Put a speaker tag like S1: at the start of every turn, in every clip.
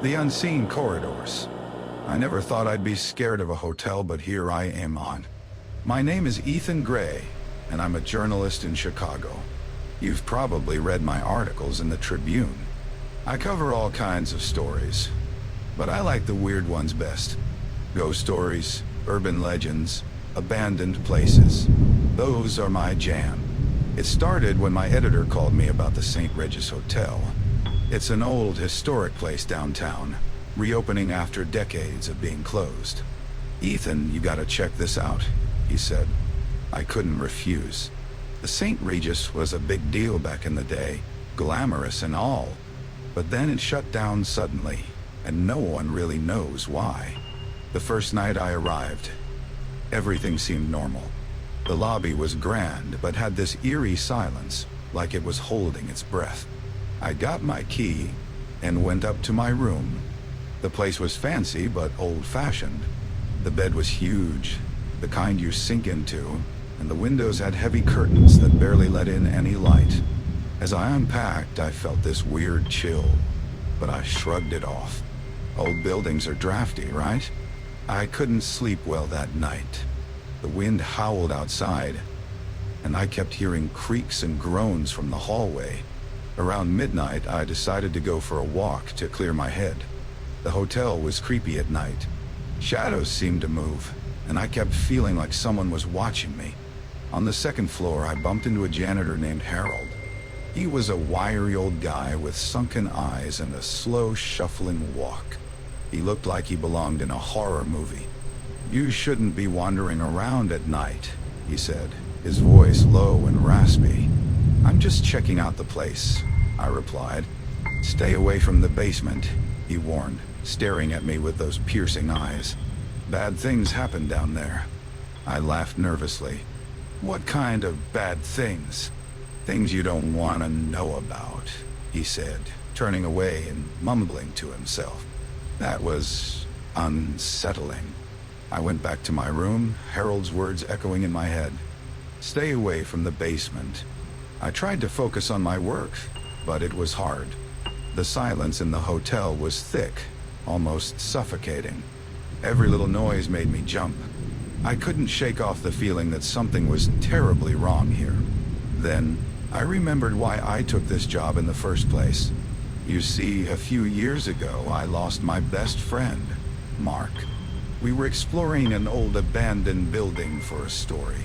S1: The unseen corridors. I never thought I'd be scared of a hotel, but here I am on. My name is Ethan Gray, and I'm a journalist in Chicago. You've probably read my articles in the Tribune. I cover all kinds of stories, but I like the weird ones best. Ghost stories, urban legends, abandoned places. Those are my jam. It started when my editor called me about the St. Regis Hotel. It's an old, historic place downtown, reopening after decades of being closed. "Ethan, you gotta check this out," he said. I couldn't refuse. The St. Regis was a big deal back in the day, glamorous and all. But then it shut down suddenly, and no one really knows why. The first night I arrived, everything seemed normal. The lobby was grand, but had this eerie silence, like it was holding its breath. I got my key and went up to my room. The place was fancy, but old-fashioned. The bed was huge, the kind you sink into, and the windows had heavy curtains that barely let in any light. As I unpacked, I felt this weird chill, but I shrugged it off. Old buildings are drafty, right? I couldn't sleep well that night. The wind howled outside, and I kept hearing creaks and groans from the hallway. Around midnight, I decided to go for a walk to clear my head. The hotel was creepy at night. Shadows seemed to move, and I kept feeling like someone was watching me. On the second floor, I bumped into a janitor named Harold. He was a wiry old guy with sunken eyes and a slow, shuffling walk. He looked like he belonged in a horror movie. "You shouldn't be wandering around at night," he said, his voice low and raspy. "I'm just checking out the place," I replied. "Stay away from the basement," he warned, staring at me with those piercing eyes. "Bad things happen down there." I laughed nervously. "What kind of bad things?" "Things you don't want to know about," he said, turning away and mumbling to himself. That was unsettling. I went back to my room, Harold's words echoing in my head. "Stay away from the basement." I tried to focus on my work, but it was hard. The silence in the hotel was thick, almost suffocating. Every little noise made me jump. I couldn't shake off the feeling that something was terribly wrong here. Then, I remembered why I took this job in the first place. You see, a few years ago, I lost my best friend, Mark. We were exploring an old abandoned building for a story.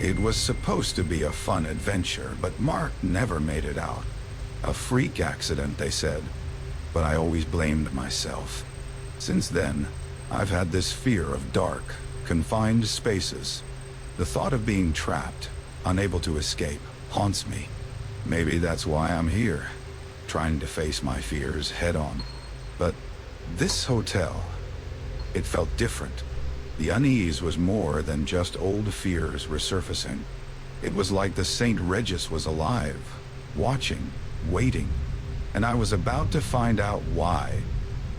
S1: It was supposed to be a fun adventure, but Mark never made it out. A freak accident, they said, but I always blamed myself. Since then, I've had this fear of dark, confined spaces. The thought of being trapped, unable to escape, haunts me. Maybe that's why I'm here, trying to face my fears head on. But this hotel, it felt different. The unease was more than just old fears resurfacing. It was like the St. Regis was alive, watching, waiting, and I was about to find out why.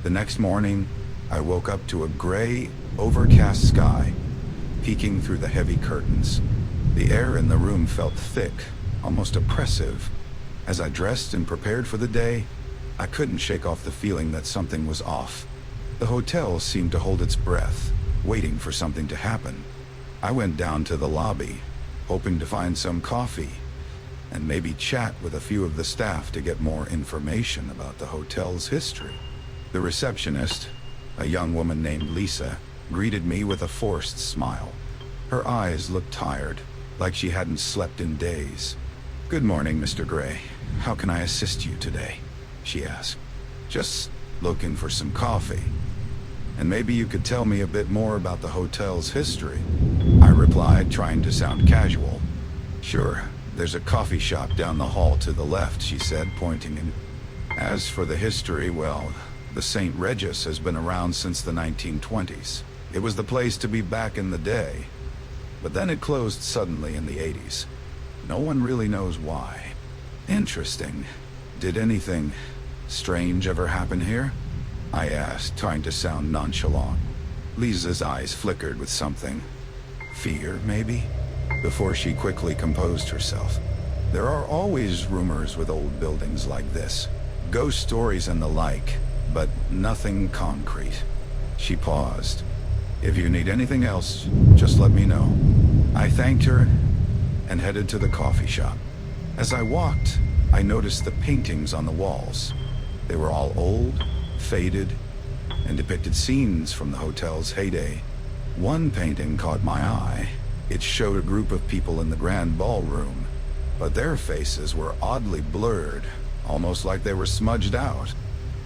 S1: The next morning, I woke up to a gray, overcast sky, peeking through the heavy curtains. The air in the room felt thick, almost oppressive. As I dressed and prepared for the day, I couldn't shake off the feeling that something was off. The hotel seemed to hold its breath, waiting for something to happen. I went down to the lobby, hoping to find some coffee, and maybe chat with a few of the staff to get more information about the hotel's history. The receptionist, a young woman named Lisa, greeted me with a forced smile. Her eyes looked tired, like she hadn't slept in days. "Good morning, Mr. Gray. How can I assist you today?" she asked. "Just looking for some coffee. And maybe you could tell me a bit more about the hotel's history," I replied, trying to sound casual. "Sure, there's a coffee shop down the hall to the left," she said, pointing in. "As for the history, well, the St. Regis has been around since the 1920s. It was the place to be back in the day. But then it closed suddenly in the 80s. No one really knows why." "Interesting. Did anything strange ever happen here?" I asked, trying to sound nonchalant. Lisa's eyes flickered with something. Fear, maybe? Before she quickly composed herself. "There are always rumors with old buildings like this. Ghost stories and the like. but nothing concrete. She paused. "If you need anything else, just let me know." I thanked her and headed to the coffee shop. As I walked, I noticed the paintings on the walls. They were all old, faded, and depicted scenes from the hotel's heyday. One painting caught my eye. It showed a group of people in the grand ballroom, but their faces were oddly blurred, almost like they were smudged out.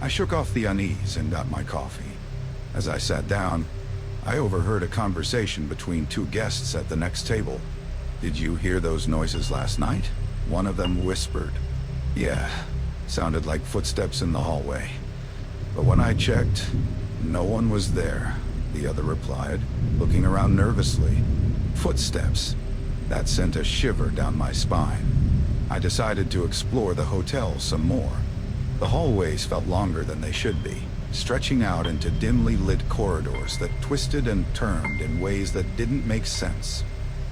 S1: I shook off the unease and got my coffee. As I sat down, I overheard a conversation between two guests at the next table. "Did you hear those noises last night?" One of them whispered. "Yeah, sounded like footsteps in the hallway. But when I checked, no one was there," the other replied, looking around nervously. Footsteps. That sent a shiver down my spine. I decided to explore the hotel some more. The hallways felt longer than they should be, stretching out into dimly lit corridors that twisted and turned in ways that didn't make sense.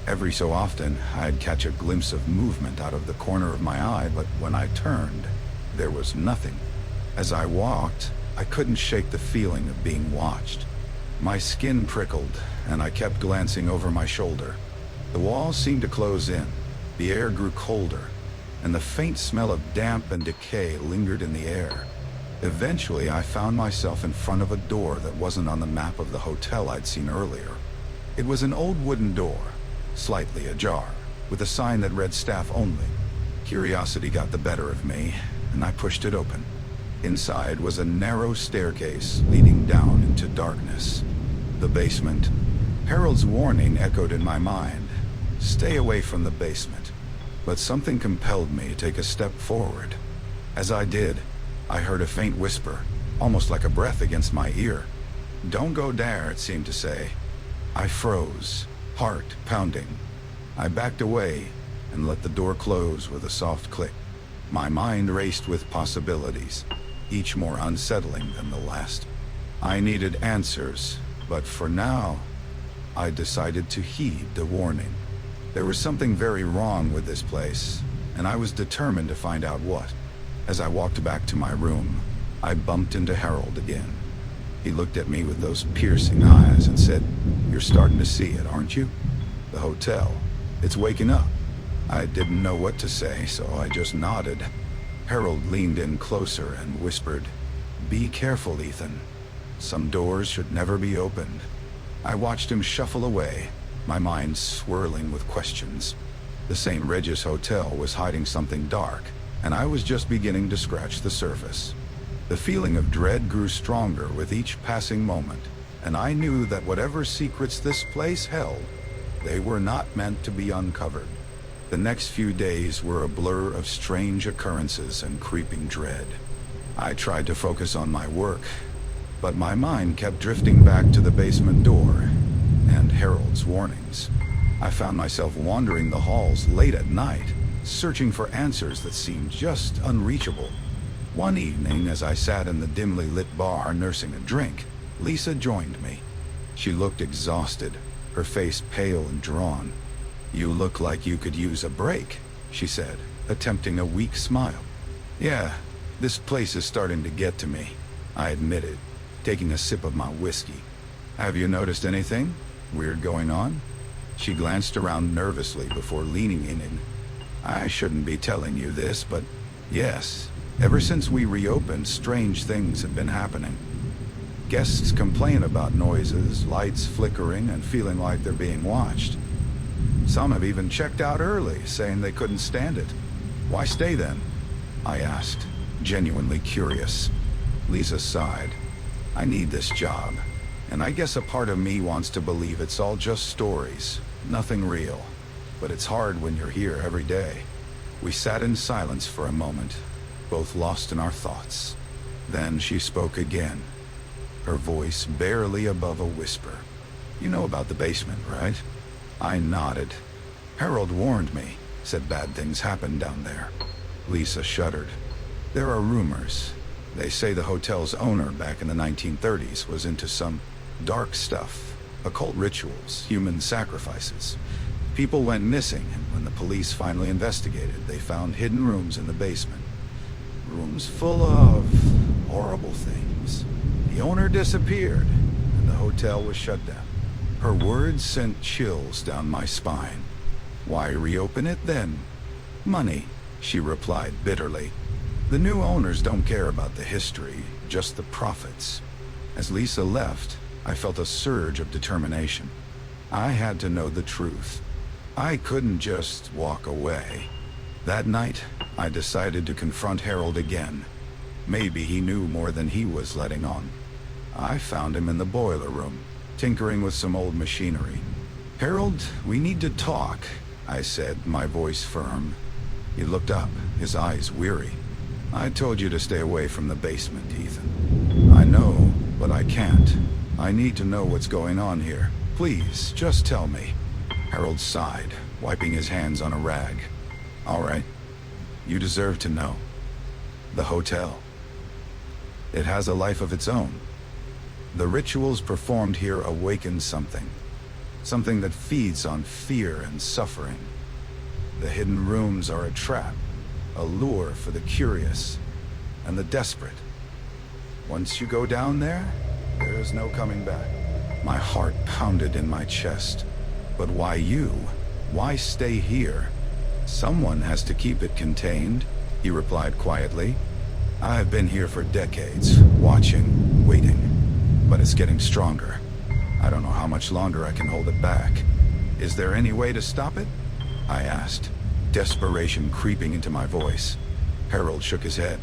S1: Every so often, I'd catch a glimpse of movement out of the corner of my eye, but when I turned, there was nothing. As I walked, I couldn't shake the feeling of being watched. My skin prickled, and I kept glancing over my shoulder. The walls seemed to close in, the air grew colder, and the faint smell of damp and decay lingered in the air. Eventually, I found myself in front of a door that wasn't on the map of the hotel I'd seen earlier. It was an old wooden door, slightly ajar, with a sign that read "Staff Only." Curiosity got the better of me, and I pushed it open. Inside was a narrow staircase leading down into darkness. The basement. Harold's warning echoed in my mind. Stay away from the basement. But something compelled me to take a step forward. As I did, I heard a faint whisper, almost like a breath against my ear. "Don't go there," it seemed to say. I froze, heart pounding. I backed away and let the door close with a soft click. My mind raced with possibilities, each more unsettling than the last. I needed answers, but for now, I decided to heed the warning. There was something very wrong with this place, and I was determined to find out what. As I walked back to my room, I bumped into Harold again. He looked at me with those piercing eyes and said, "You're starting to see it, aren't you? The hotel, it's waking up." I didn't know what to say, so I just nodded. Harold leaned in closer and whispered, "Be careful, Ethan. Some doors should never be opened." I watched him shuffle away, my mind swirling with questions. The St. Regis Hotel was hiding something dark, and I was just beginning to scratch the surface. The feeling of dread grew stronger with each passing moment, and I knew that whatever secrets this place held, they were not meant to be uncovered. The next few days were a blur of strange occurrences and creeping dread. I tried to focus on my work, but my mind kept drifting back to the basement door and Harold's warnings. I found myself wandering the halls late at night, searching for answers that seemed just unreachable. One evening, as I sat in the dimly lit bar nursing a drink, Lisa joined me. She looked exhausted, her face pale and drawn. "You look like you could use a break," she said, attempting a weak smile. "Yeah, this place is starting to get to me," I admitted, taking a sip of my whiskey. "Have you noticed anything weird going on?" She glanced around nervously before leaning in. "I shouldn't be telling you this, but yes, ever since we reopened, strange things have been happening. Guests complain about noises, lights flickering, and feeling like they're being watched. Some have even checked out early, saying they couldn't stand it." "Why stay then?" I asked, genuinely curious. Lisa sighed. "I need this job, and I guess a part of me wants to believe it's all just stories, nothing real. But it's hard when you're here every day." We sat in silence for a moment, both lost in our thoughts. Then she spoke again, her voice barely above a whisper. "You know about the basement, right?" I nodded. "Harold warned me, said bad things happened down there." Lisa shuddered. "There are rumors. They say the hotel's owner back in the 1930s was into some dark stuff, occult rituals, human sacrifices. People went missing, and when the police finally investigated, they found hidden rooms in the basement. Rooms full of horrible things. themselves. The owner disappeared, and the hotel was shut down. Her words sent chills down my spine. Why reopen it then? Money, she replied bitterly. The new owners don't care about the history, just the profits. As Lisa left, I felt a surge of determination. I had to know the truth. I couldn't just walk away. That night, I decided to confront Harold again. Maybe he knew more than he was letting on. I found him in the boiler room, tinkering with some old machinery. "Harold, we need to talk," I said, my voice firm. He looked up, his eyes weary. "I told you to stay away from the basement, Ethan." "I know, but I can't. I need to know what's going on here. Please, just tell me." Harold sighed, wiping his hands on a rag. "All right. You deserve to know. The hotel. It has a life of its own. The rituals performed here awaken something. Something that feeds on fear and suffering. The hidden rooms are a trap, a lure for the curious and the desperate. Once you go down there, there is no coming back." My heart pounded in my chest. "But why you? Why stay here?" "Someone has to keep it contained," he replied quietly. "I have been here for decades, watching, waiting. But it's getting stronger. I don't know how much longer I can hold it back. Is there any way to stop it?" I asked, desperation creeping into my voice. Harold shook his head.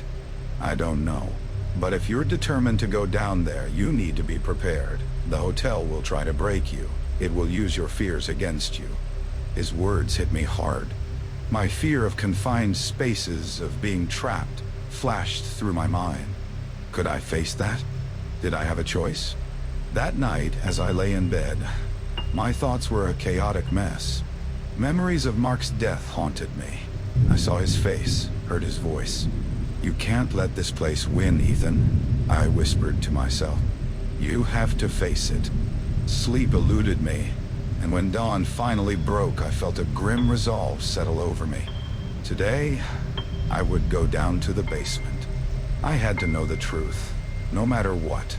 S1: "I don't know. But if you're determined to go down there, you need to be prepared. The hotel will try to break you. It will use your fears against you." His words hit me hard. My fear of confined spaces, of being trapped, flashed through my mind. Could I face that? Did I have a choice? That night, as I lay in bed, my thoughts were a chaotic mess. Memories of Mark's death haunted me. I saw his face, heard his voice. "You can't let this place win, Ethan," I whispered to myself. "You have to face it." Sleep eluded me, and when dawn finally broke, I felt a grim resolve settle over me. Today, I would go down to the basement. I had to know the truth, no matter what.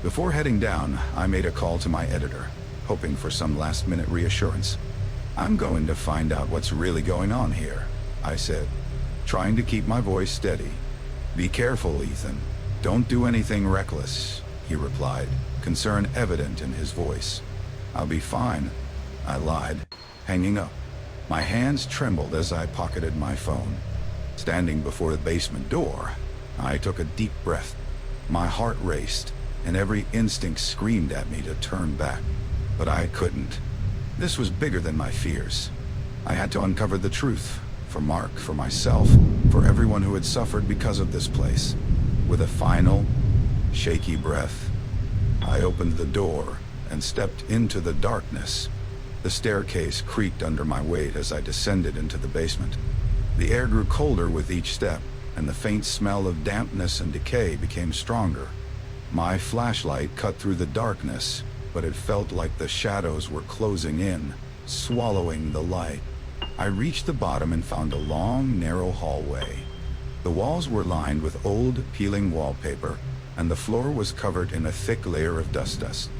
S1: Before heading down, I made a call to my editor, hoping for some last-minute reassurance. "I'm going to find out what's really going on here," I said, trying to keep my voice steady. "Be careful, Ethan. Don't do anything reckless," he replied, concern evident in his voice. "I'll be fine," I lied, hanging up. My hands trembled as I pocketed my phone. Standing before the basement door, I took a deep breath. My heart raced, and every instinct screamed at me to turn back. But I couldn't. This was bigger than my fears. I had to uncover the truth, for Mark, for myself, for everyone who had suffered because of this place. With a final, shaky breath, I opened the door and stepped into the darkness. The staircase creaked under my weight as I descended into the basement. The air grew colder with each step, and the faint smell of dampness and decay became stronger. My flashlight cut through the darkness, but it felt like the shadows were closing in, swallowing the light. I reached the bottom and found a long, narrow hallway. The walls were lined with old, peeling wallpaper, and the floor was covered in a thick layer of dust.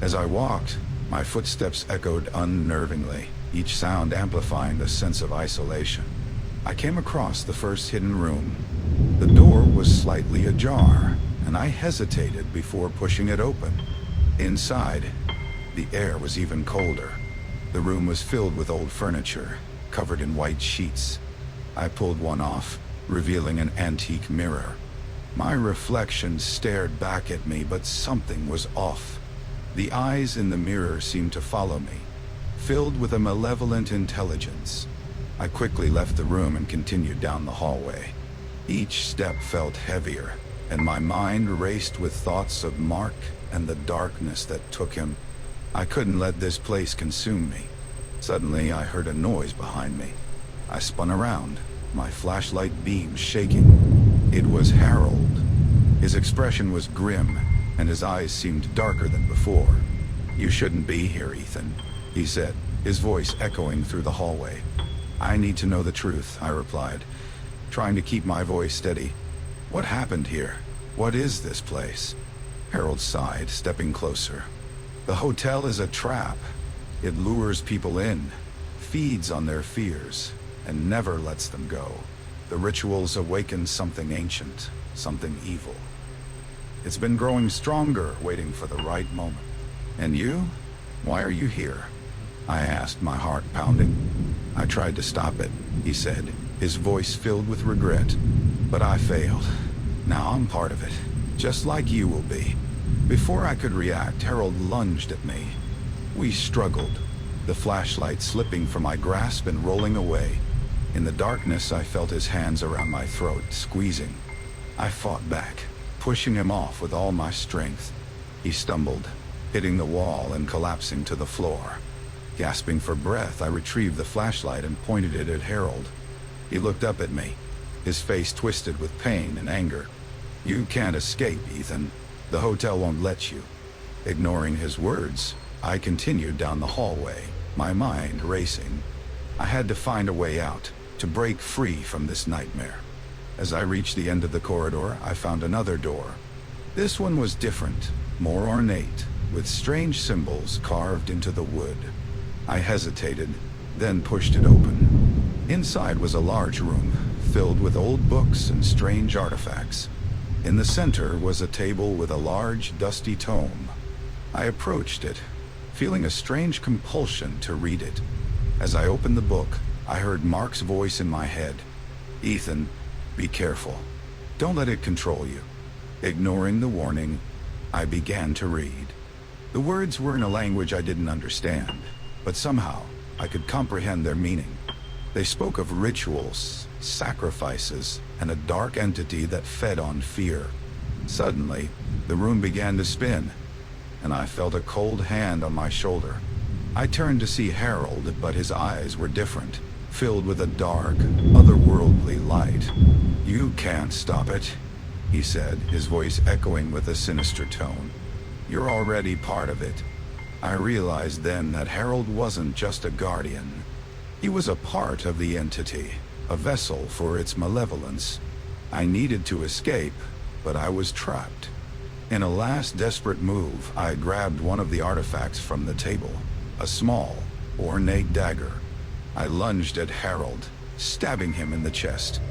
S1: As I walked, my footsteps echoed unnervingly, each sound amplifying the sense of isolation. I came across the first hidden room. The door was slightly ajar, and I hesitated before pushing it open. Inside, the air was even colder. The room was filled with old furniture, covered in white sheets. I pulled one off, revealing an antique mirror. My reflection stared back at me, but something was off. The eyes in the mirror seemed to follow me, filled with a malevolent intelligence. I quickly left the room and continued down the hallway. Each step felt heavier, and my mind raced with thoughts of Mark and the darkness that took him. I couldn't let this place consume me. Suddenly, I heard a noise behind me. I spun around, my flashlight beam shaking. It was Harold. His expression was grim, and his eyes seemed darker than before. "You shouldn't be here, Ethan," he said, his voice echoing through the hallway. "I need to know the truth," I replied, trying to keep my voice steady. "What happened here?" What is this place? Harold sighed, stepping closer. The hotel is a trap. It lures people in, feeds on their fears, and never lets them go. The rituals awaken something ancient, something evil. It's been growing stronger, waiting for the right moment. And you? Why are you here? I asked, my heart pounding. I tried to stop it, he said, his voice filled with regret. But I failed. Now I'm part of it, just like you will be. Before I could react, Harold lunged at me. We struggled, the flashlight slipping from my grasp and rolling away. In the darkness, I felt his hands around my throat, squeezing. I fought back, pushing him off with all my strength. He stumbled, hitting the wall and collapsing to the floor. Gasping for breath, I retrieved the flashlight and pointed it at Harold. He looked up at me, his face twisted with pain and anger. You can't escape, Ethan. The hotel won't let you. Ignoring his words, I continued down the hallway, my mind racing. I had to find a way out, to break free from this nightmare. As I reached the end of the corridor, I found another door. This one was different, more ornate, with strange symbols carved into the wood. I hesitated, then pushed it open. Inside was a large room, filled with old books and strange artifacts. In the center was a table with a large, dusty tome. I approached it, feeling a strange compulsion to read it. As I opened the book, I heard Mark's voice in my head. Ethan, be careful. Don't let it control you. Ignoring the warning, I began to read. The words were in a language I didn't understand, but somehow I could comprehend their meaning. They spoke of rituals, sacrifices, and a dark entity that fed on fear. Suddenly, the room began to spin, and I felt a cold hand on my shoulder. I turned to see Harold, but his eyes were different, filled with a dark, otherworldly light. You can't stop it, he said, his voice echoing with a sinister tone. You're already part of it. I realized then that Harold wasn't just a guardian. He was a part of the entity, a vessel for its malevolence. I needed to escape, but I was trapped. In a last desperate move, I grabbed one of the artifacts from the table, a small, ornate dagger. I lunged at Harold, stabbing him in the chest.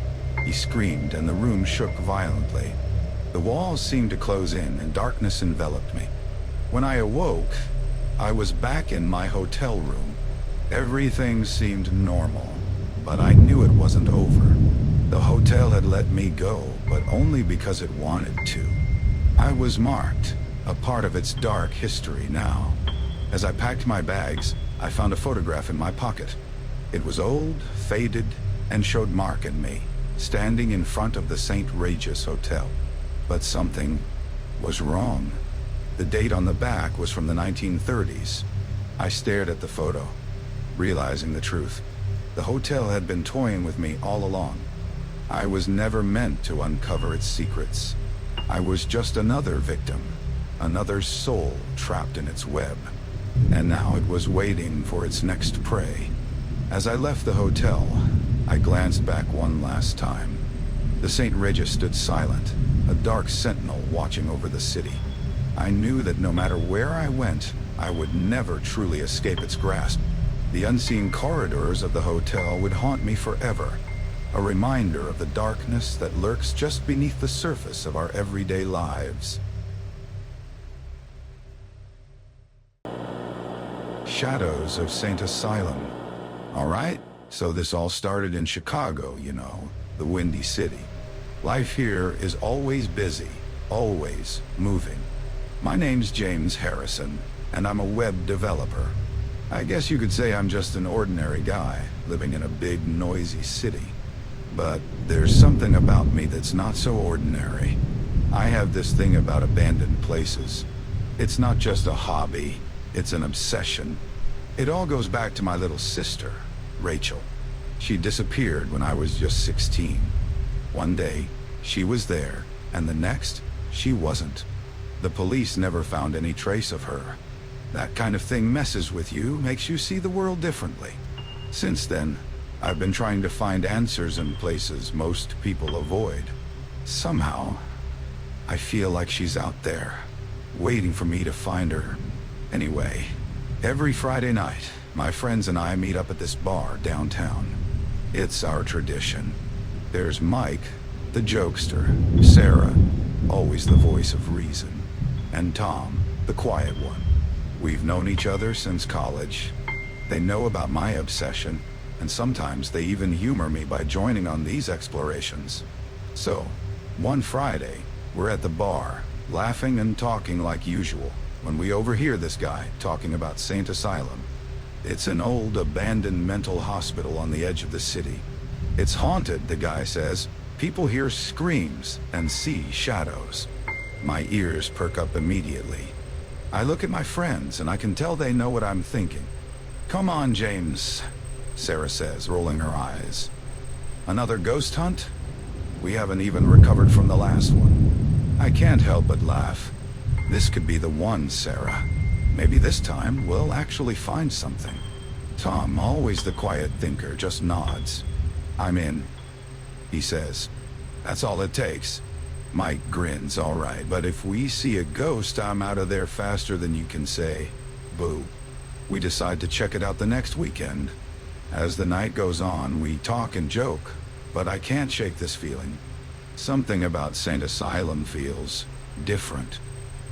S1: He screamed and the room shook violently. The walls seemed to close in and darkness enveloped me. When I awoke, I was back in my hotel room. Everything seemed normal, but I knew it wasn't over. The hotel had let me go, but only because it wanted to. I was marked, a part of its dark history now. As I packed my bags, I found a photograph in my pocket. It was old, faded, and showed Mark and me, standing in front of the St. Regis Hotel. But something was wrong. The date on the back was from the 1930s. I stared at the photo, realizing the truth. The hotel had been toying with me all along. I was never meant to uncover its secrets. I was just another victim, another soul trapped in its web. And now it was waiting for its next prey. As I left the hotel, I glanced back one last time. The St. Regis stood silent, a dark sentinel watching over the city. I knew that no matter where I went, I would never truly escape its grasp. The unseen corridors of the hotel would haunt me forever, a reminder of the darkness that lurks just beneath the surface of our everyday lives. Shadows of St. Asylum. All right, so this all started in Chicago, you know, the Windy City. Life here is always busy, always moving. My name's James Harrison, and I'm a web developer. I guess you could say I'm just an ordinary guy, living in a big, noisy city. But there's something about me that's not so ordinary. I have this thing about abandoned places. It's not just a hobby, it's an obsession. It all goes back to my little sister, Rachel. She disappeared when I was just 16. One day, she was there, and the next, she wasn't. The police never found any trace of her. That kind of thing messes with you, makes you see the world differently. Since then, I've been trying to find answers in places most people avoid. Somehow, I feel like she's out there, waiting for me to find her. Anyway, every Friday night, my friends and I meet up at this bar downtown. It's our tradition. There's Mike, the jokester, Sarah, always the voice of reason, and Tom, the quiet one. We've known each other since college. They know about my obsession, and sometimes they even humor me by joining on these explorations. So, one Friday, we're at the bar, laughing and talking like usual, when we overhear this guy talking about St. Asylum. It's an old, abandoned mental hospital on the edge of the city. It's haunted, the guy says. People hear screams and see shadows. My ears perk up immediately. I look at my friends and I can tell they know what I'm thinking. "Come on, James," Sarah says, rolling her eyes. "Another ghost hunt? We haven't even recovered from the last one." I can't help but laugh. This could be the one, Sarah. Maybe this time we'll actually find something. Tom, always the quiet thinker, just nods. "I'm in," he says. "That's all it takes." Mike grins, "All right, but if we see a ghost, I'm out of there faster than you can say boo." We decide to check it out the next weekend. As the night goes on, we talk and joke, but I can't shake this feeling. Something about St. Asylum feels different.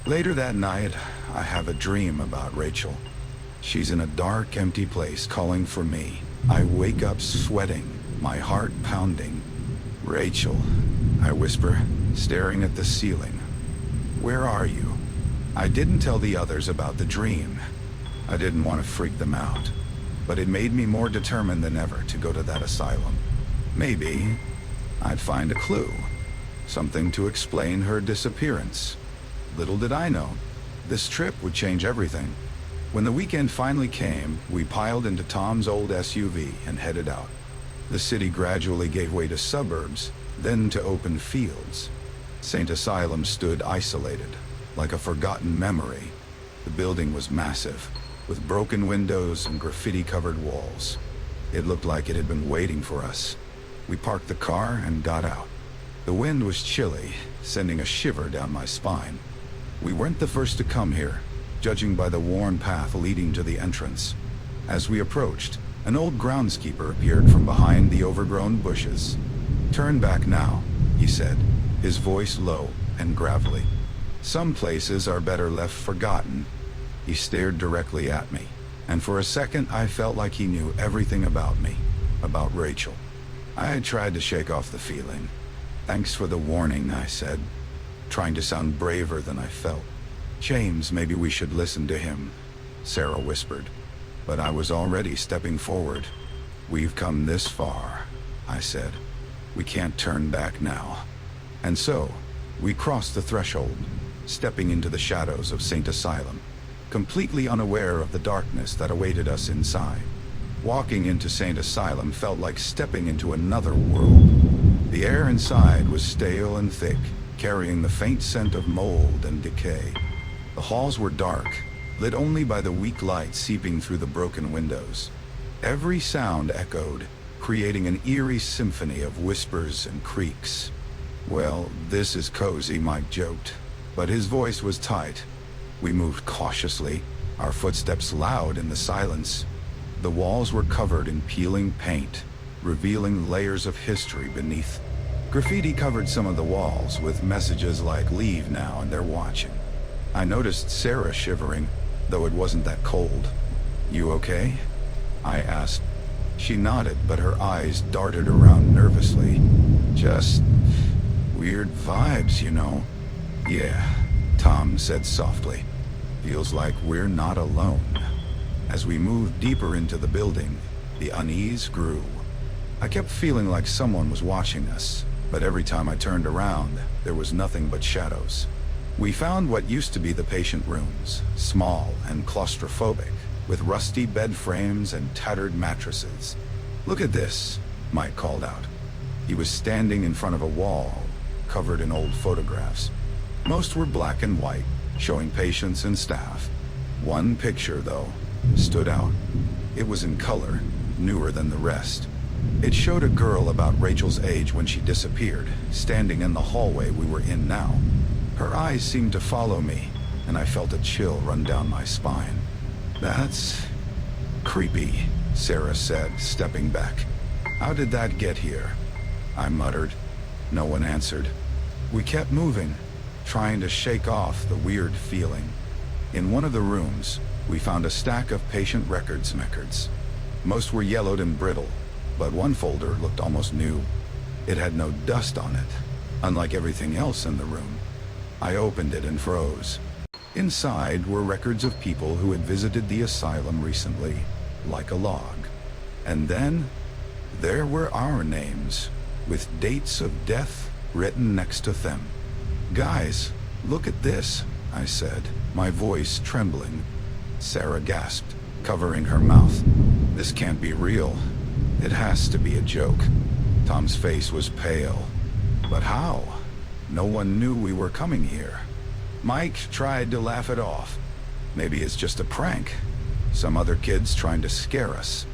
S1: Later that night, I have a dream about Rachel. She's in a dark, empty place calling for me. I wake up sweating, my heart pounding. "Rachel," I whisper, staring at the ceiling. "Where are you?" I didn't tell the others about the dream. I didn't want to freak them out, but it made me more determined than ever to go to that asylum. Maybe I'd find a clue, something to explain her disappearance. Little did I know, this trip would change everything. When the weekend finally came, we piled into Tom's old SUV and headed out. The city gradually gave way to suburbs, then to open fields. St. Asylum stood isolated, like a forgotten memory. The building was massive, with broken windows and graffiti-covered walls. It looked like it had been waiting for us. We parked the car and got out. The wind was chilly, sending a shiver down my spine. We weren't the first to come here, judging by the worn path leading to the entrance. As we approached, an old groundskeeper appeared from behind the overgrown bushes. "Turn back now," he said, his voice low and gravelly. "Some places are better left forgotten." He stared directly at me, and for a second I felt like he knew everything about me, about Rachel. I had tried to shake off the feeling. "Thanks for the warning," I said, trying to sound braver than I felt. "James, maybe we should listen to him," Sarah whispered, but I was already stepping forward. "We've come this far," I said. "We can't turn back now." And so, we crossed the threshold, stepping into the shadows of St. Asylum, completely unaware of the darkness that awaited us inside. Walking into St. Asylum felt like stepping into another world. The air inside was stale and thick, carrying the faint scent of mold and decay. The halls were dark, lit only by the weak light seeping through the broken windows. Every sound echoed, creating an eerie symphony of whispers and creaks. "Well, this is cozy," Mike joked, but his voice was tight. We moved cautiously, our footsteps loud in the silence. The walls were covered in peeling paint, revealing layers of history beneath. Graffiti covered some of the walls with messages like "Leave now" and "They're watching." I noticed Sarah shivering, though it wasn't that cold. "You okay?" I asked. She nodded, but her eyes darted around nervously. "Just weird vibes, you know." "Yeah," Tom said softly. "Feels like we're not alone." As we moved deeper into the building, the unease grew. I kept feeling like someone was watching us, but every time I turned around, there was nothing but shadows. We found what used to be the patient rooms, small and claustrophobic, with rusty bed frames and tattered mattresses. "Look at this," Mike called out. He was standing in front of a wall, covered in old photographs. Most were black and white, showing patients and staff. One picture, though, stood out. It was in color, newer than the rest. It showed a girl about Rachel's age when she disappeared, standing in the hallway we were in now. Her eyes seemed to follow me, and I felt a chill run down my spine. "That's creepy," Sarah said, stepping back. "How did that get here?" I muttered. No one answered. We kept moving, trying to shake off the weird feeling. In one of the rooms, we found a stack of patient records. Most were yellowed and brittle, but one folder looked almost new. It had no dust on it, unlike everything else in the room. I opened it and froze. Inside were records of people who had visited the asylum recently, like a log. And then, there were our names, with dates of death written next to them. "Guys, look at this," I said, my voice trembling. Sarah gasped, covering her mouth. "This can't be real. It has to be a joke." Tom's face was pale. "But how? No one knew we were coming here." Mike tried to laugh it off. "Maybe it's just a prank. Some other kids trying to scare us."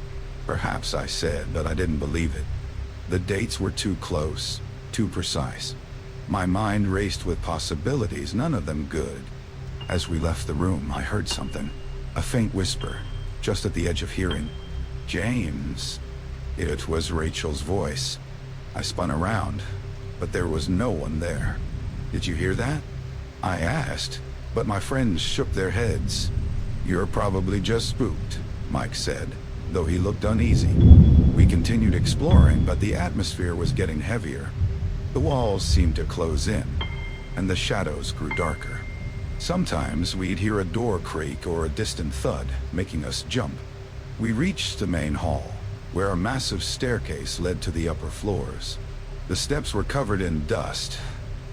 S1: "Perhaps," I said, but I didn't believe it. The dates were too close, too precise. My mind raced with possibilities, none of them good. As we left the room, I heard something. A faint whisper, just at the edge of hearing. "James." It was Rachel's voice. I spun around, but there was no one there. "Did you hear that?" I asked, but my friends shook their heads. "You're probably just spooked," Mike said, though he looked uneasy. We continued exploring, but the atmosphere was getting heavier. The walls seemed to close in, and the shadows grew darker. Sometimes we'd hear a door creak or a distant thud, making us jump. We reached the main hall, where a massive staircase led to the upper floors. The steps were covered in dust,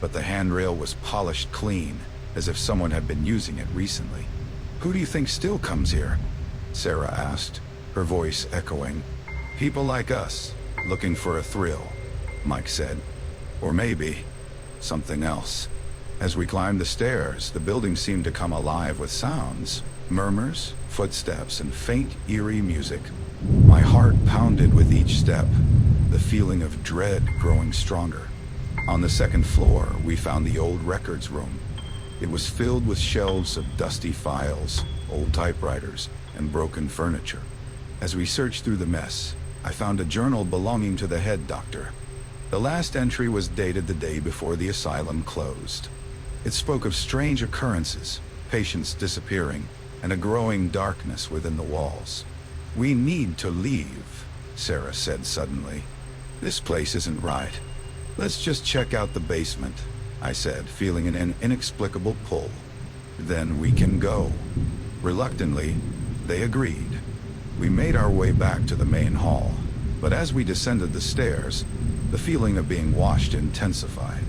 S1: but the handrail was polished clean, as if someone had been using it recently. "Who do you think still comes here?" Sarah asked, her voice echoing. "People like us, looking for a thrill," Mike said. "Or maybe something else." As we climbed the stairs, the building seemed to come alive with sounds, murmurs, footsteps, and faint, eerie music. My heart pounded with each step, the feeling of dread growing stronger. On the second floor, we found the old records room. It was filled with shelves of dusty files, old typewriters, and broken furniture. As we searched through the mess, I found a journal belonging to the head doctor. The last entry was dated the day before the asylum closed. It spoke of strange occurrences, patients disappearing, and a growing darkness within the walls. "We need to leave," Sarah said suddenly. "This place isn't right. Let's just check out the basement," I said, feeling an inexplicable pull. "Then we can go." Reluctantly, they agreed. We made our way back to the main hall, but as we descended the stairs, the feeling of being watched intensified.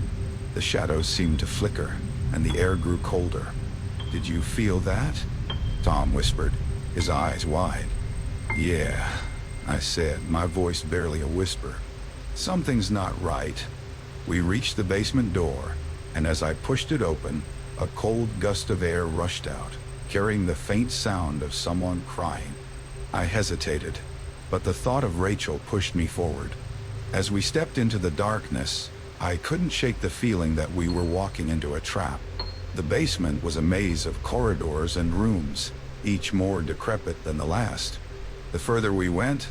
S1: The shadows seemed to flicker, and the air grew colder. "Did you feel that?" Tom whispered, his eyes wide. "Yeah," I said, my voice barely a whisper. "Something's not right." We reached the basement door, and as I pushed it open, a cold gust of air rushed out, carrying the faint sound of someone crying. I hesitated, but the thought of Rachel pushed me forward. As we stepped into the darkness, I couldn't shake the feeling that we were walking into a trap. The basement was a maze of corridors and rooms, each more decrepit than the last. The further we went,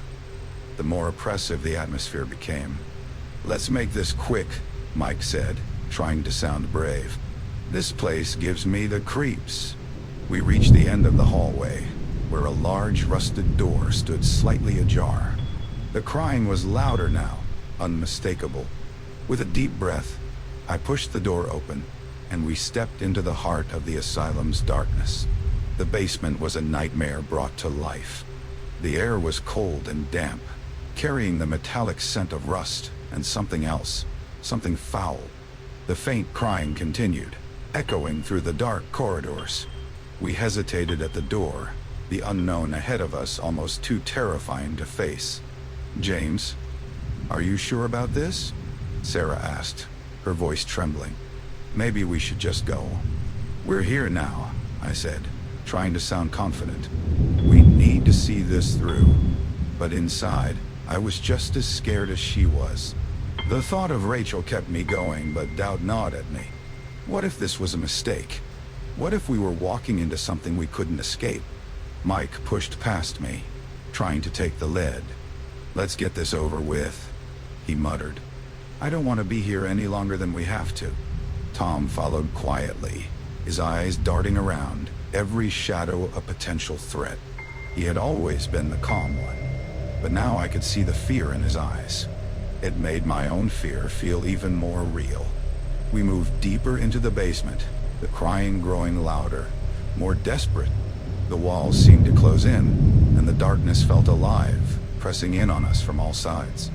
S1: the more oppressive the atmosphere became. "Let's make this quick," Mike said, trying to sound brave. "This place gives me the creeps." We reached the end of the hallway, where a large rusted door stood slightly ajar. The crying was louder now, unmistakable. With a deep breath, I pushed the door open, and we stepped into the heart of the asylum's darkness. The basement was a nightmare brought to life. The air was cold and damp, carrying the metallic scent of rust and something else, something foul. The faint crying continued, echoing through the dark corridors. We hesitated at the door, the unknown ahead of us almost too terrifying to face. "James, are you sure about this?" Sarah asked, her voice trembling. "Maybe we should just go." "We're here now," I said, trying to sound confident. "We need to see this through." But inside, I was just as scared as she was. The thought of Rachel kept me going, but doubt gnawed at me. What if this was a mistake? What if we were walking into something we couldn't escape? Mike pushed past me, trying to take the lead. "Let's get this over with," he muttered. "I don't want to be here any longer than we have to." Tom followed quietly, his eyes darting around, every shadow a potential threat. He had always been the calm one, but now I could see the fear in his eyes. It made my own fear feel even more real. We moved deeper into the basement, the crying growing louder, more desperate. The walls seemed to close in, and the darkness felt alive, pressing in on us from all sides.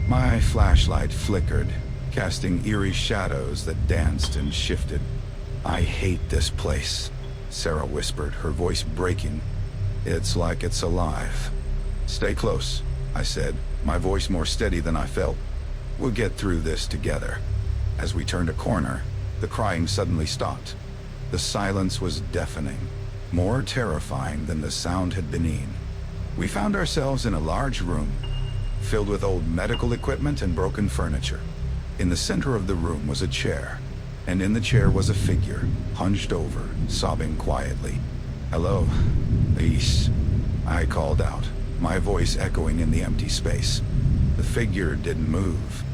S1: My flashlight flickered, casting eerie shadows that danced and shifted. "I hate this place," Sarah whispered, her voice breaking. "It's like it's alive." "Stay close," I said, my voice more steady than I felt. "We'll get through this together." As we turned a corner, the crying suddenly stopped. The silence was deafening, more terrifying than the sound had been. We found ourselves in a large room, filled with old medical equipment and broken furniture. In the center of the room was a chair, and in the chair was a figure, hunched over, sobbing quietly. "Hello, Elise," I called out, my voice echoing in the empty space. The figure didn't move.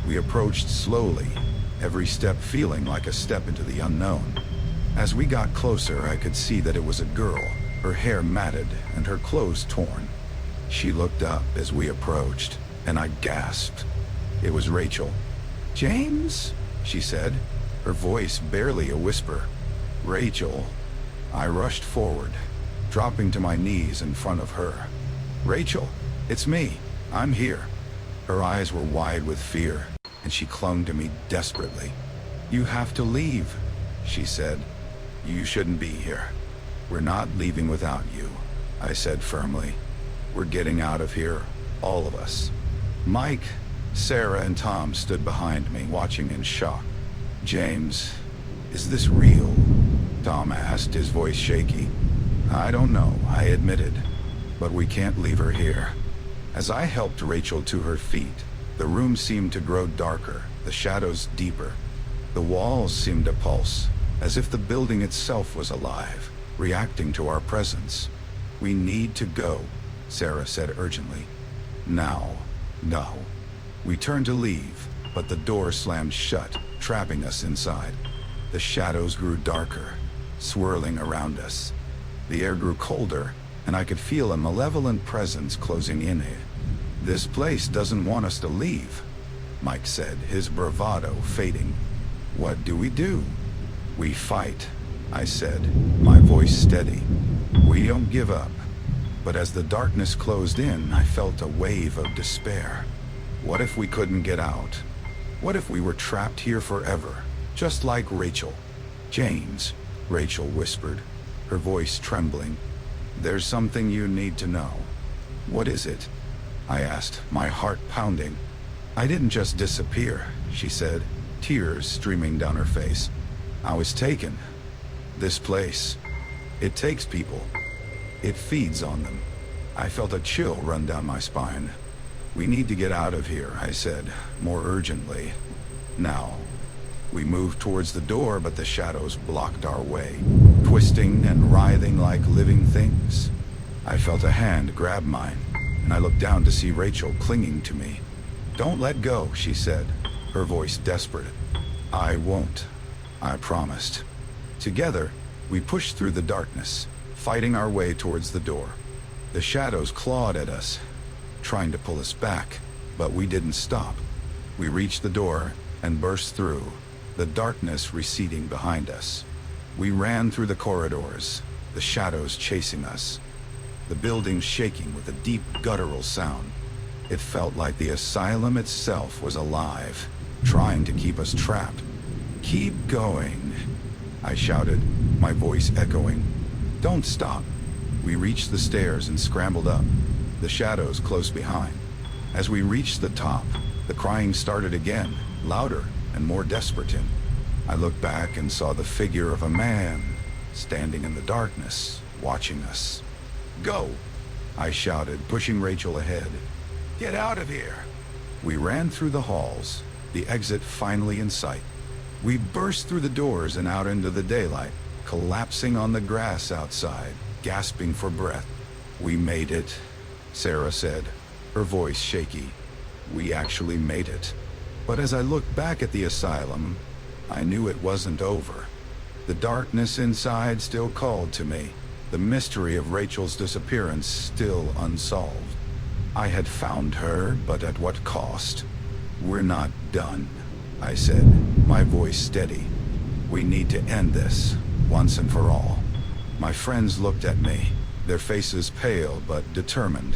S1: We approached slowly, every step feeling like a step into the unknown. As we got closer, I could see that it was a girl, her hair matted and her clothes torn. She looked up as we approached, and I gasped. It was Rachel. "James?" she said, her voice barely a whisper. "Rachel." I rushed forward, dropping to my knees in front of her. "Rachel, it's me. I'm here." Her eyes were wide with fear, and she clung to me desperately. "You have to leave," she said. "You shouldn't be here." "We're not leaving without you," I said firmly. "We're getting out of here, all of us." Mike, Sarah, and Tom stood behind me, watching in shock. "James, is this real?" Tom asked, his voice shaky. "I don't know," I admitted, "but we can't leave her here." As I helped Rachel to her feet, the room seemed to grow darker, the shadows deeper. The walls seemed to pulse, as if the building itself was alive, reacting to our presence. "We need to go," Sarah said urgently. "Now." "No." We turned to leave, but the door slammed shut, trapping us inside. The shadows grew darker, swirling around us. The air grew colder, and I could feel a malevolent presence closing in. "This place doesn't want us to leave," Mike said, his bravado fading. "What do we do?" "We fight," I said, my voice steady. "We don't give up." But as the darkness closed in, I felt a wave of despair. What if we couldn't get out? What if we were trapped here forever, just like Rachel? "James," Rachel whispered, her voice trembling. "There's something you need to know." "What is it?" I asked, my heart pounding. "I didn't just disappear," she said, tears streaming down her face. "I was taken. This place, it takes people. It feeds on them." I felt a chill run down my spine. "We need to get out of here," I said, more urgently. "Now." We moved towards the door, but the shadows blocked our way, twisting and writhing like living things. I felt a hand grab mine, and I looked down to see Rachel clinging to me. "Don't let go," she said, her voice desperate. "I won't," I promised. Together, we pushed through the darkness, fighting our way towards the door. The shadows clawed at us, trying to pull us back, but we didn't stop. We reached the door and burst through, the darkness receding behind us. We ran through the corridors, the shadows chasing us, the building shaking with a deep guttural sound. It felt like the asylum itself was alive, trying to keep us trapped. "Keep going," I shouted, my voice echoing. "Don't stop." We reached the stairs and scrambled up, the shadows close behind. As we reached the top, the crying started again, louder and more desperate. I looked back and saw the figure of a man, standing in the darkness, watching us. "Go," I shouted, pushing Rachel ahead. "Get out of here." We ran through the halls, the exit finally in sight. We burst through the doors and out into the daylight, collapsing on the grass outside, gasping for breath. "We made it," Sarah said, her voice shaky. "We actually made it." But as I looked back at the asylum, I knew it wasn't over. The darkness inside still called to me, the mystery of Rachel's disappearance still unsolved. I had found her, but at what cost? "We're not done," I said, my voice steady. "We need to end this, once and for all." My friends looked at me, their faces pale but determined.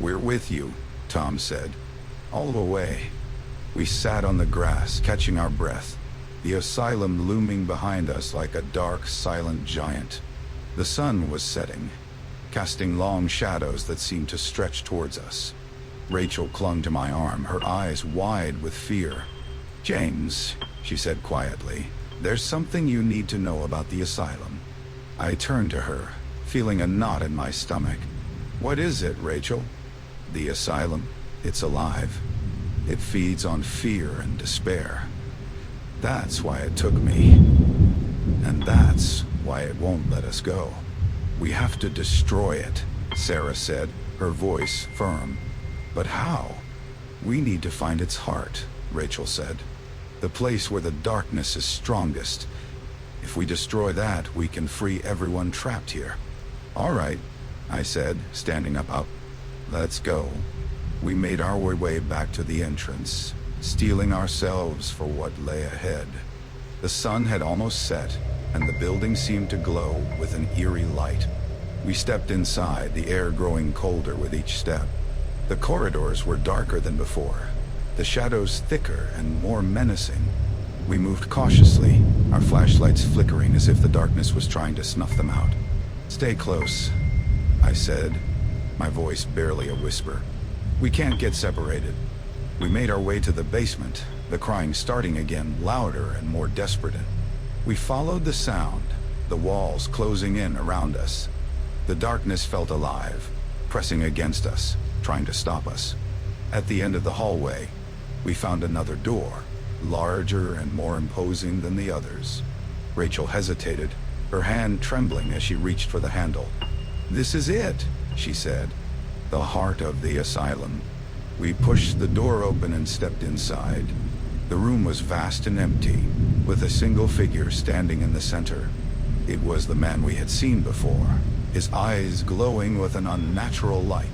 S1: "We're with you," Tom said. "All the way." We sat on the grass, catching our breath, the asylum looming behind us like a dark, silent giant. The sun was setting, casting long shadows that seemed to stretch towards us. Rachel clung to my arm, her eyes wide with fear. "James," she said quietly, "there's something you need to know about the asylum." I turned to her, feeling a knot in my stomach. "What is it, Rachel?" "The asylum. It's alive. It feeds on fear and despair. That's why it took me. And that's why it won't let us go. We have to destroy it," Sarah said, her voice firm. "But how?" "We need to find its heart," Rachel said. "The place where the darkness is strongest. If we destroy that, we can free everyone trapped here." "All right," I said, standing up. "Let's go." We made our way back to the entrance, steeling ourselves for what lay ahead. The sun had almost set, and the building seemed to glow with an eerie light. We stepped inside, the air growing colder with each step. The corridors were darker than before, the shadows thicker and more menacing. We moved cautiously, our flashlights flickering as if the darkness was trying to snuff them out. "Stay close," I said, my voice barely a whisper. "We can't get separated." We made our way to the basement, the crying starting again, louder and more desperate. We followed the sound, the walls closing in around us. The darkness felt alive, pressing against us, trying to stop us. At the end of the hallway, we found another door, larger and more imposing than the others. Rachel hesitated, her hand trembling as she reached for the handle. "This is it," she said. "The heart of the asylum." We pushed the door open and stepped inside. The room was vast and empty, with a single figure standing in the center. It was the man we had seen before, his eyes glowing with an unnatural light.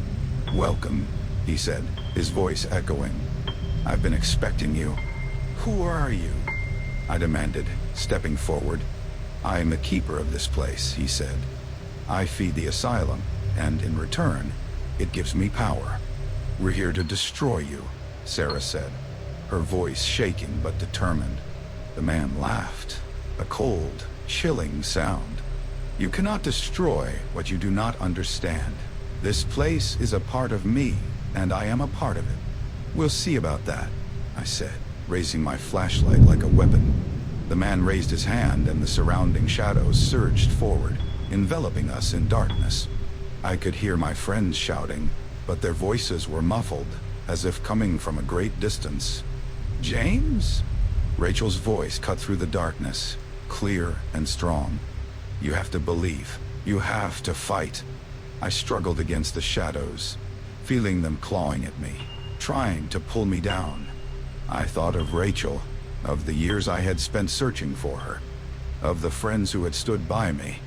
S1: "Welcome," he said, his voice echoing. "I've been expecting you." "Who are you?" I demanded, stepping forward. "I am the keeper of this place," he said. "I feed the asylum, and in return, it gives me power." "We're here to destroy you," Sarah said, her voice shaking but determined. The man laughed, a cold, chilling sound. "You cannot destroy what you do not understand. This place is a part of me, and I am a part of it." "We'll see about that," I said, raising my flashlight like a weapon. The man raised his hand, and the surrounding shadows surged forward, enveloping us in darkness. I could hear my friends shouting, but their voices were muffled, as if coming from a great distance. "James?" Rachel's voice cut through the darkness, clear and strong. "You have to believe. You have to fight." I struggled against the shadows, feeling them clawing at me, trying to pull me down. I thought of Rachel, of the years I had spent searching for her, of the friends who had stood by me.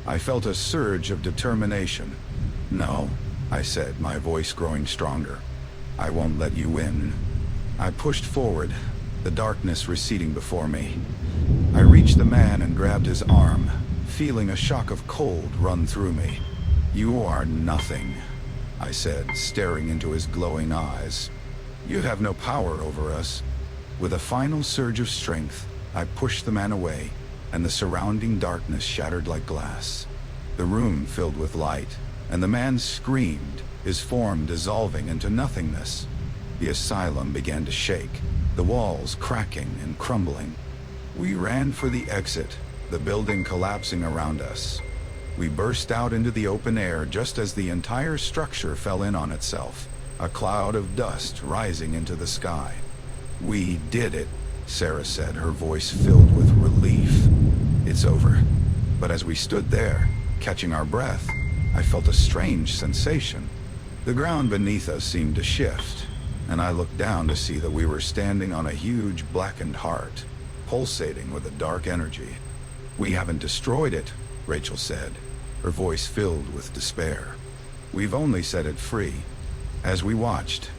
S1: I felt a surge of determination. "No," I said, my voice growing stronger. "I won't let you in." I pushed forward, the darkness receding before me. I reached the man and grabbed his arm, feeling a shock of cold run through me. "You are nothing," I said, staring into his glowing eyes. "You have no power over us." With a final surge of strength, I pushed the man away, and the surrounding darkness shattered like glass. The room filled with light, and the man screamed, his form dissolving into nothingness. The asylum began to shake, the walls cracking and crumbling. We ran for the exit, the building collapsing around us. We burst out into the open air just as the entire structure fell in on itself, a cloud of dust rising into the sky. "We did it," Sarah said, her voice filled with relief. It's over. But as we stood there, catching our breath, I felt a strange sensation. The ground beneath us seemed to shift, and I looked down to see that we were standing on a huge blackened heart, pulsating with a dark energy. "We haven't destroyed it," Rachel said, her voice filled with despair. "We've only set it free." As we watched,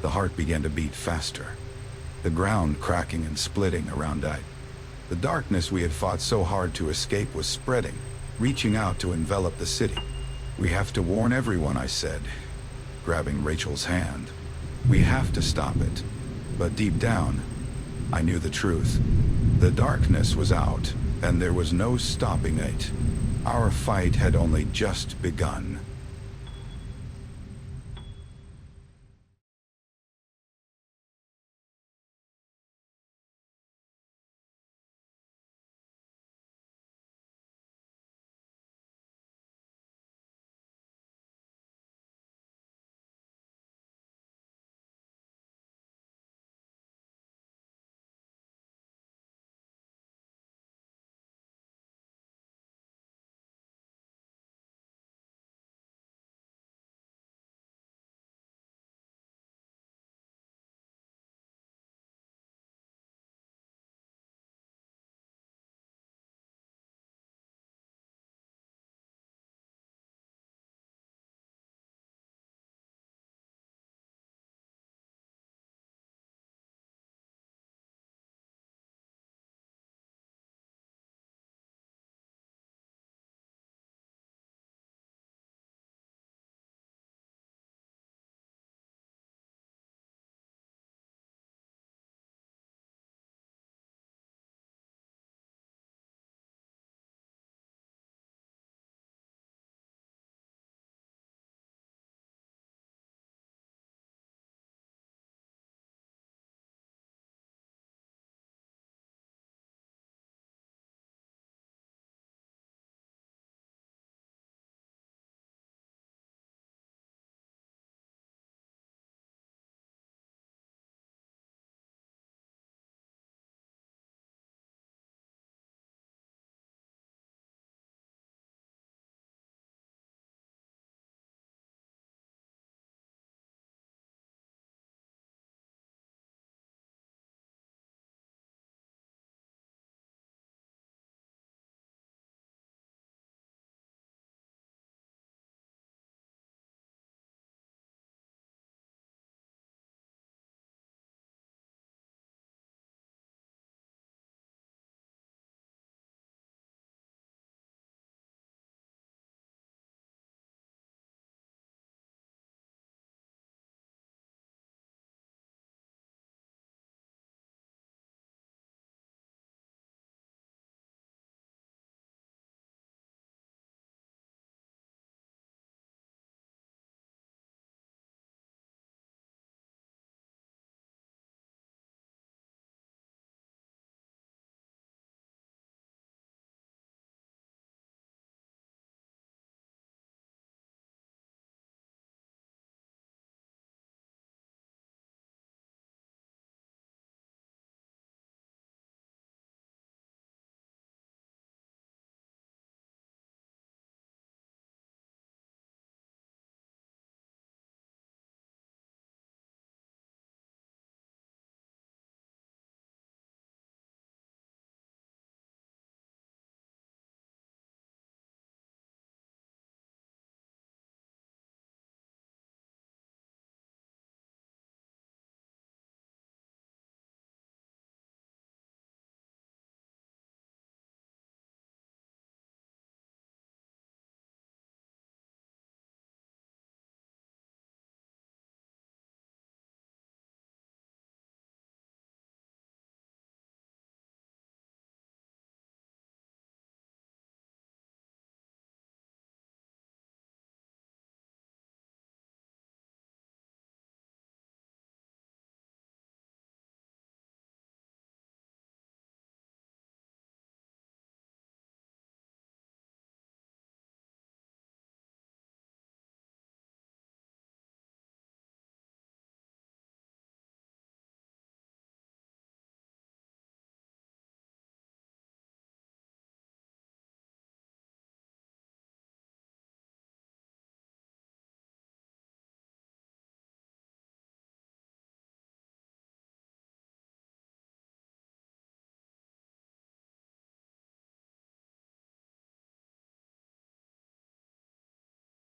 S1: the heart began to beat faster, the ground cracking and splitting around it. The darkness we had fought so hard to escape was spreading, reaching out to envelop the city. "We have to warn everyone," I said, grabbing Rachel's hand. "We have to stop it." But deep down, I knew the truth. The darkness was out, and there was no stopping it. Our fight had only just begun.